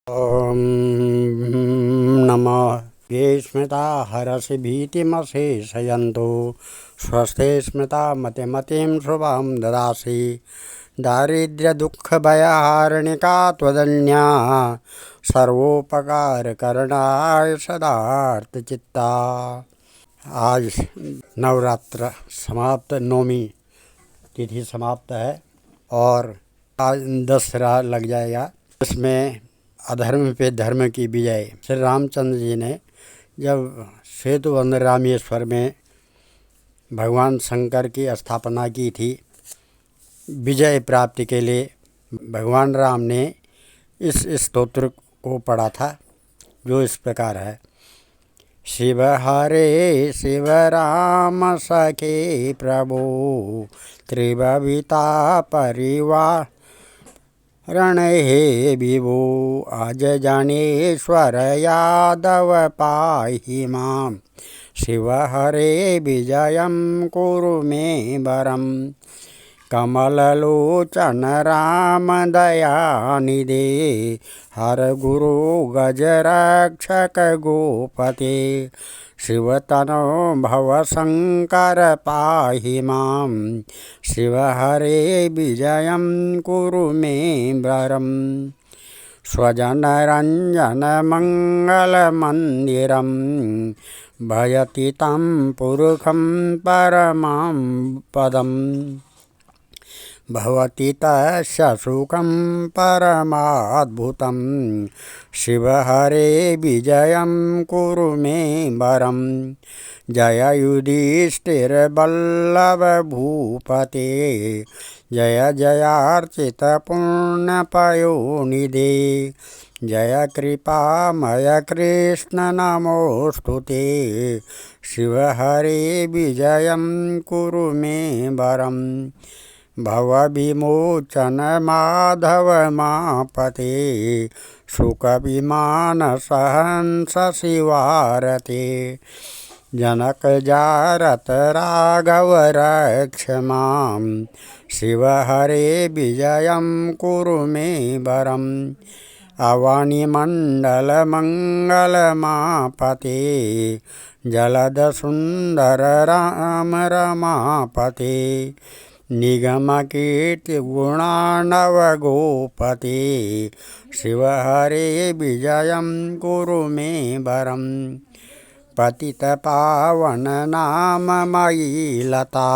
ॐ नमः ये स्मृता हरसि भीतिमशेषयन्तु स्वस्थे स्मृता मतिमतीं शुभां ददासि दारिद्र्यदुःखभयहारिणिका त्वदन्या सर्वोपकारकरणाय सदार्थचित्ता। आज नवरात्र समाप्त, नौमी तिथि समाप्त है और आज दशहरा लग जाएगा। इसमें अधर्म पे धर्म की विजय। श्री रामचंद्र जी ने जब सेतुबंध रामेश्वर में भगवान शंकर की स्थापना की थी, विजय प्राप्ति के लिए भगवान राम ने इस स्तोत्र को पढ़ा था, जो इस प्रकार है। शिव हरे शिव राम सखे प्रभु त्रिभविता परिवार रण हे विभो आज जनेश्वर यादव पाहि मां शिव हरे विजयं कुरु मे वरं कमललोचन राम दयानिधे हर गुरु गजरक्षक गोपते शिवतनो भवशंकर पाहि मां शिव हरे विजयं कुरु मे वरं स्वजनरञ्जन मङ्गलमन्दिरं भजति तं पुरुषं परमां पदं भवति तस्य सुखं परमाद्भुतं शिव हरे विजयं कुरु मे वरं जय युधिष्ठिरवल्लभ भूपते जय जयार्चित पुण्यपयोनिधे जय कृपामय कृष्ण नमोस्तुते शिव हरे विजयं कुरु मे वरं भवविमोचन माधव मापते सुखविमान सहंस शिवारते जनक जारत राघव रक्ष मां शिव हरे विजयं कुरु मे वरं अवनिमण्डल मङ्गलमापते जलद सुंदर राम रमापते निगम कीर्ति गुणार्णव गोपते शिव हरे विजयं कुरु मे वरं पतित पावन नाम मयि लता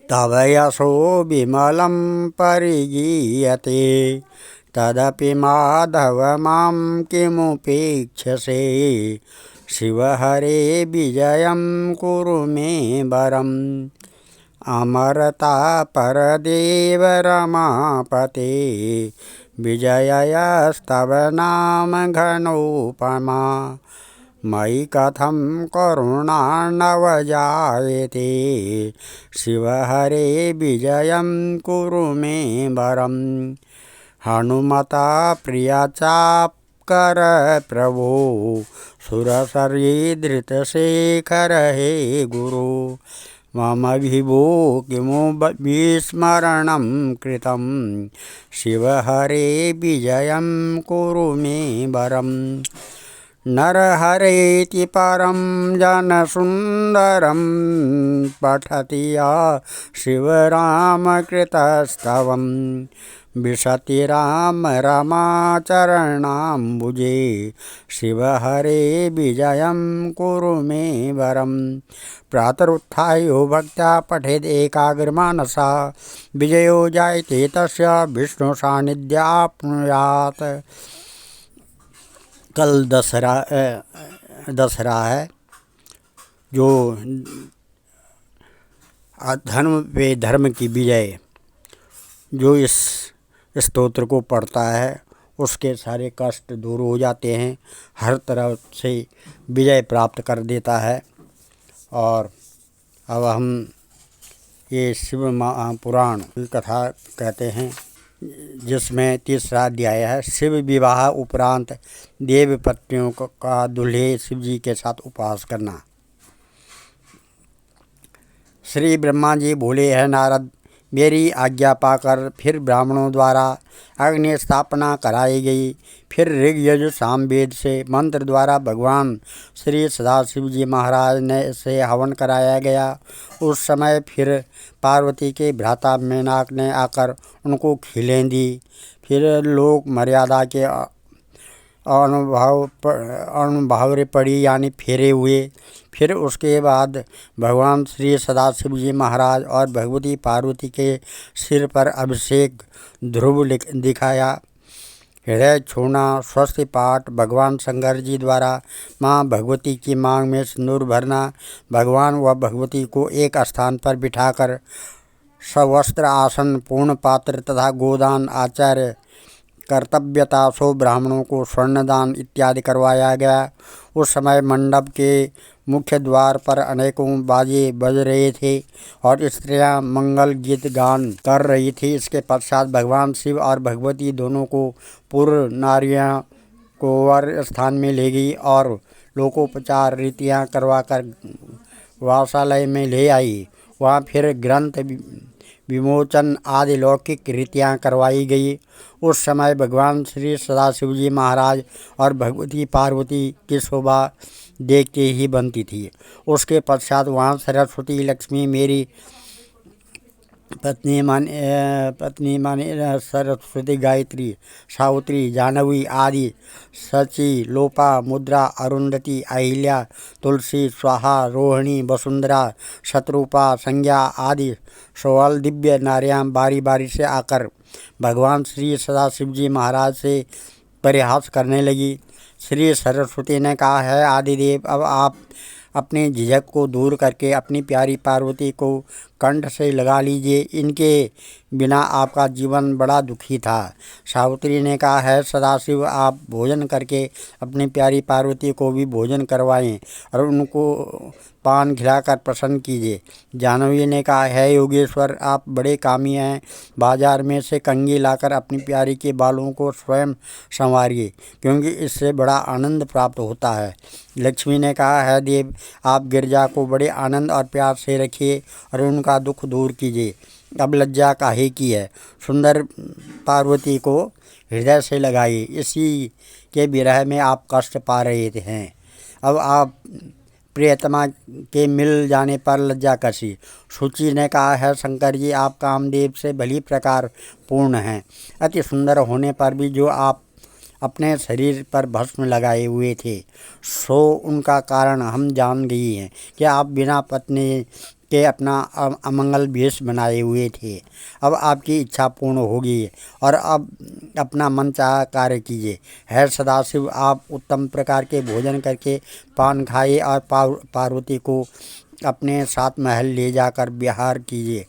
तव यशो विमलं परिगीयते तदपि माधव मां किमुपेक्षसे शिव हरे विजयं कुरु मे वरं अमरता परदेव रमापते विजयस्तव नाम घनोपमा मयि कथं करुणार्णव जायते शिव हरे विजयं कुरु मे वरं हनुमता प्रिया चापकर प्रभो सुरसरीधृतशेखर हे गुरु मम विभो किमु विस्मरणं कृतं शिव हरे विजयं कुरु मे वरं नरहरेति परं जनसुन्दरं पठति या शिवरामकृतस्तवं विशति राम रमाचरणाम्बुजे शिव हरे विजयं कुरु मे वरं प्रातरुत्थाय यो भक्त्या पठेद एकाग्रमानसा विजयो जायते तस्य विष्णु सान्निध्याप्नुयात्। कल दशहरा है, जो अधर्म पे धर्म की विजय, जो इस स्तोत्र को पढ़ता है उसके सारे कष्ट दूर हो जाते हैं, हर तरह से विजय प्राप्त कर देता है। और अब हम ये शिव पुराण की कथा कहते हैं, जिसमें तीसरा अध्याय है। शिव विवाह उपरांत देव पत्नियों का दूल्हे शिव जी के साथ उपवास करना। श्री ब्रह्मा जी बोले, है नारद, मेरी आज्ञा पाकर फिर ब्राह्मणों द्वारा अग्नि स्थापना कराई गई। फिर ऋग यजु सामवेद से मंत्र द्वारा भगवान श्री सदाशिव जी महाराज ने से हवन कराया गया। उस समय फिर पार्वती के भ्राता मेनाक ने आकर उनको खिलें दी। फिर लोग मर्यादा के अनुभाव पड़ी यानी फेरे हुए। फिर उसके बाद भगवान श्री सदाशिव जी महाराज और भगवती पार्वती के सिर पर अभिषेक ध्रुव दिखाया, हृदय छूना, स्वस्ति पाठ, भगवान शंकर जी द्वारा माँ भगवती की मांग में सिंदूर भरना, भगवान व भगवती को एक स्थान पर बिठाकर सवस्त्र आसन, पूर्ण पात्र तथा गोदान आचार्य कर्तव्यता सो ब्राह्मणों को स्वर्णदान इत्यादि करवाया गया। उस समय मंडप के मुख्य द्वार पर अनेकों बाजे बज रहे थे और स्त्रियां मंगल गीत गान कर रही थी। इसके पश्चात भगवान शिव और भगवती दोनों को पूर्व नारियां को वर स्थान में ले गई और लोकोपचार रीतियां करवाकर वासालय में ले आई। वहाँ फिर ग्रंथ विमोचन आदि लौकिक रीतियाँ करवाई गई। उस समय भगवान श्री सदाशिव जी महाराज और भगवती पार्वती की शोभा देखते ही बनती थी। उसके पश्चात वहाँ सरस्वती, लक्ष्मी, मेरी पत्नी माने सरस्वती, गायत्री, सावित्री, जानवी आदि, सची, लोपा, मुद्रा, अरुंधति, अहिल्या, तुलसी, स्वाहा, रोहिणी, वसुंधरा, शत्रुपा, संज्ञा आदि 16 दिव्य नारियां बारी बारी से आकर भगवान श्री सदाशिव जी महाराज से परिहास करने लगी। श्री सरस्वती ने कहा, है आदिदेव, अब आप अपने झिझक को दूर करके अपनी प्यारी पार्वती को कंठ से लगा लीजिए, इनके बिना आपका जीवन बड़ा दुखी था। सावित्री ने कहा, है सदाशिव, आप भोजन करके अपनी प्यारी पार्वती को भी भोजन करवाएं और उनको पान खिलाकर प्रसन्न कीजिए। जानवी ने कहा, है योगेश्वर, आप बड़े कामी हैं, बाजार में से कंघी लाकर अपनी प्यारी के बालों को स्वयं संवारिए, क्योंकि इससे बड़ा आनंद प्राप्त होता है। लक्ष्मी ने कहा, है देव, आप गिरजा को बड़े आनंद और प्यार से रखिए और उनका दुख दूर कीजिए। अब लज्जा काहे की है, सुंदर पार्वती को हृदय से लगाइए, इसी के विरह में आप कष्ट पा रहे हैं। अब आप प्रियतमा के मिल जाने पर लज्जा कसी। शुचि ने कहा, है शंकर जी, आप कामदेव से भली प्रकार पूर्ण हैं, अति सुंदर होने पर भी जो आप अपने शरीर पर भस्म लगाए हुए थे, सो उनका कारण हम जान गई हैं कि आप बिना पत्नी के अपना अमंगल वेश बनाए हुए थे। अब आपकी इच्छा पूर्ण होगी और अब अपना मन चाहा कार्य कीजिए। है सदाशिव, आप उत्तम प्रकार के भोजन करके पान खाइए और पार्वती को अपने साथ महल ले जाकर विहार कीजिए।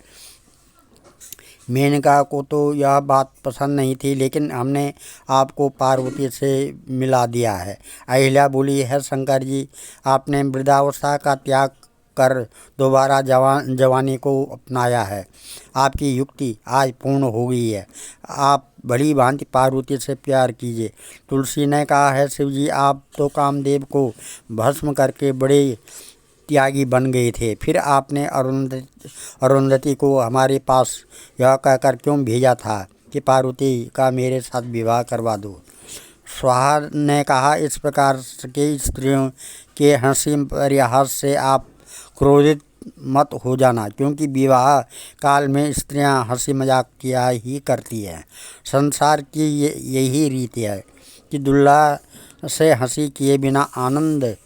मेनका को तो यह बात पसंद नहीं थी, लेकिन हमने आपको पार्वती से मिला दिया है। अहिल्या बोली, है शंकर जी, आपने वृद्धावस्था का त्याग कर दोबारा जवानी को अपनाया है। आपकी युक्ति आज पूर्ण हो गई है। आप भली भांति पार्वती से प्यार कीजिए। तुलसी ने कहा, है शिव जी, आप तो कामदेव को भस्म करके बड़े त्यागी बन गए थे, फिर आपने अरुंधति को हमारे पास यह कहकर क्यों भेजा था कि पार्वती का मेरे साथ विवाह करवा दो। स्वाहा ने कहा, इस प्रकार के स्त्रियों के हंसी परिहास से आप क्रोधित मत हो जाना, क्योंकि विवाह काल में स्त्रियां हंसी मजाक किया ही करती हैं। संसार की यही रीति है कि दुल्हा से हंसी किए बिना आनंद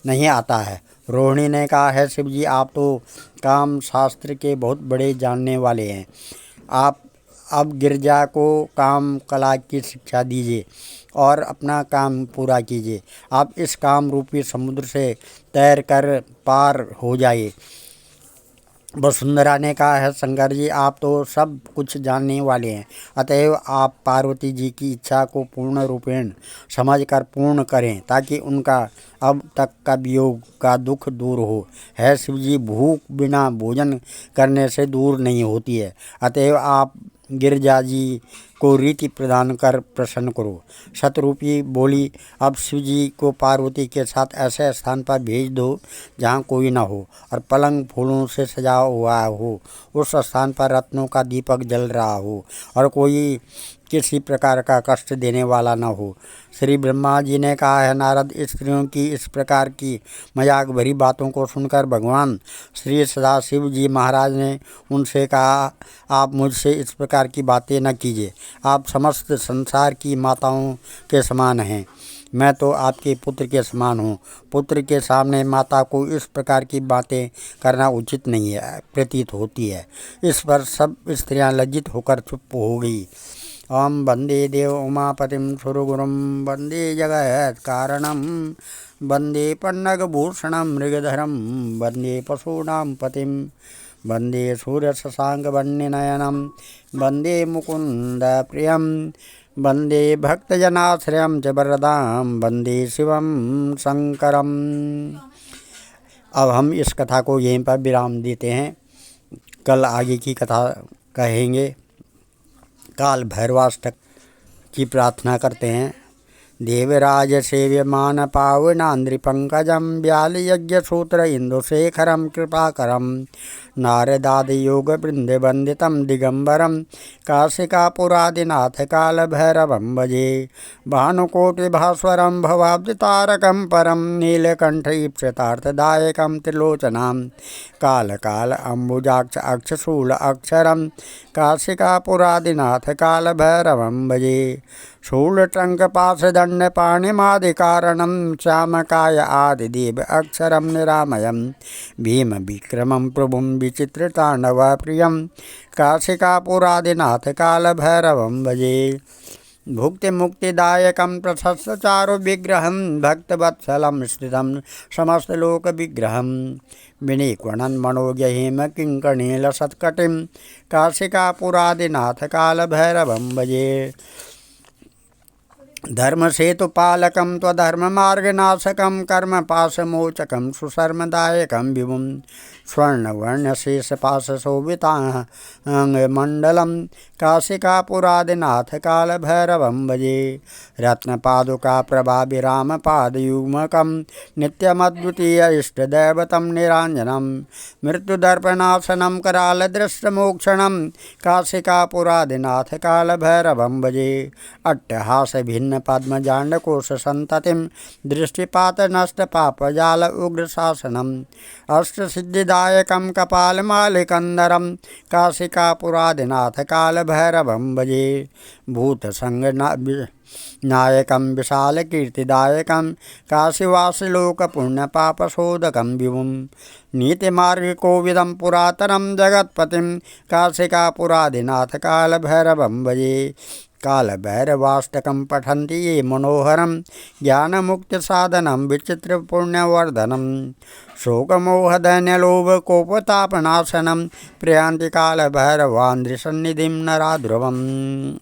नहीं आता है। रोहिणी ने कहा, है शिव जी, आप तो काम शास्त्र के बहुत बड़े जानने वाले हैं। आप अब गिरजा को काम कला की शिक्षा दीजिए और अपना काम पूरा कीजिए। आप इस काम रूपी समुद्र से तैर कर पार हो जाइए। वसुंधरा ने कहा, है शंकर जी, आप तो सब कुछ जानने वाले हैं, अतएव आप पार्वती जी की इच्छा को पूर्ण रूपेण समझकर पूर्ण करें, ताकि उनका अब तक का वियोग का दुख दूर हो। है शिव जी, भूख बिना भोजन करने से दूर नहीं होती है, अतएव आप गिरजा जी को रीति प्रदान कर प्रसन्न करो। शतरूपी बोली, अब शिव जी को पार्वती के साथ ऐसे स्थान पर भेज दो जहाँ कोई न हो और पलंग फूलों से सजा हुआ हो, उस स्थान पर रत्नों का दीपक जल रहा हो और कोई किसी प्रकार का कष्ट देने वाला न हो। श्री ब्रह्मा जी ने कहा है, नारद, स्त्रियों की इस प्रकार की मजाक भरी बातों को सुनकर भगवान श्री सदाशिव जी महाराज ने उनसे कहा, आप मुझसे इस प्रकार की बातें न कीजिए। आप समस्त संसार की माताओं के समान हैं, मैं तो आपके पुत्र के समान हूँ। पुत्र के सामने माता को इस प्रकार की बातें करना उचित नहीं है प्रतीत होती है। इस पर सब स्त्रियां लज्जित होकर चुप हो गई। ओम वंदे देव उमापतिम सुरगुरुम वंदे जगत कारणम वंदे पन्नगभूषणम मृगधरम वंदे पशूनां पतिम वंदे सूर्य शशांक वन्यनयनम वंदे मुकुंद प्रियम वंदे भक्तजनाश्रयं च वरदां वंदे शिवम शंकरम। अब हम इस कथा को यहीं पर विराम देते हैं। कल आगे की कथा कहेंगे। काल भैरवाष्टक की प्रार्थना करते हैं। देवराज सेव्यमान पावनान्द्रि पंकजम व्याल यज्ञ सूत्र इंदुशेखरम कृपाकरम नारदादि योग वृंद वंदितम दिगंबरम काशिकापुरादिनाथ काल भैरवं भजे भानुकोटि भास्वरम भवाब्दितारकं परम नीलकंठ इप्सितार्थदायकं त्रिलोचनां काल काल अम्बुजाक्ष अक्षशूल अक्षरम काशिकापुरादिनाथ काल भैरवं भजे शूल टंक पाश दंड पाणिमादिकारणं श्यामकाय आदिदेव अक्षरं निरामयं भीम विक्रमं प्रभुं विचित्रतांडव प्रियं काशिकापुरादिनाथ काल भैरवं भजे भुक्ति मुक्तिदायकं प्रशस्त चारु विग्रहं भक्तवत्सलं स्थितं समस्त लोक विग्रहं विनीक्वणन् मनोज्ञ हेम किंकणील सत्कटिं काशिकापुरादिनाथ काल भैरवं भजे धर्म सेतु पालकं त्वधर्म मार्गनाशकं कर्म पाशमोचकं सुशर्मदायकं विभुं स्वर्णवर्णशेषपाशशोभिताङ्गमण्डलं काशिकापुरादिनाथ काल भैरवं भजे रत्नपादुका प्रभाभिरामपादयुग्मकं नित्यमद्वितीय इष्टदैवतं निराञ्जनं मृत्युदर्पणासनं करालदृष्टमोक्षणं काशिकापुरादिनाथ काल भैरवं भजे अट्टहासभिन्न पद्मजाण्डकोश संततिं दृष्टिपात नष्ट पापजाल उग्रशासनम् अष्टसिद्धिदायकं कपालमालिकंदरं काशिकापुरादिनाथ काल भैरवं भजे भूतसंगनायकं विशालकीर्तिदायकं काशीवासिलोकपुण्यपापशोधकं विभुं नीतिमार्गकोविदं पुरातनं जगत्पतिं काशिकापुरादिनाथ काल भैरवं भजे काल भैरवाष्टकं पठन्ति ये मनोहरं ज्ञानमुक्तिसाधनं विचित्रपुण्यवर्धनं शोकमोहदैन्यलोभकोपतापनाशनं प्रयान्ति काल भैरवान्द्रिसन्निधिं नराध्रुवम्।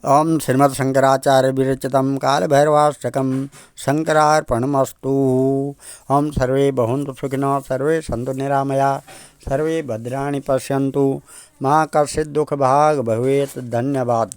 ओम श्रीमद्शंकराचार्य विरचितं काल भैरवाष्टकं शंकरार्पणमस्तु। ओम सर्वे भवन्तु सुखिनः, सर्वे सन्तु निरामया, सर्वे भद्राणि पश्यन्तु, मा कश्चित् दुःखभाग् भवेत्। धन्यवाद।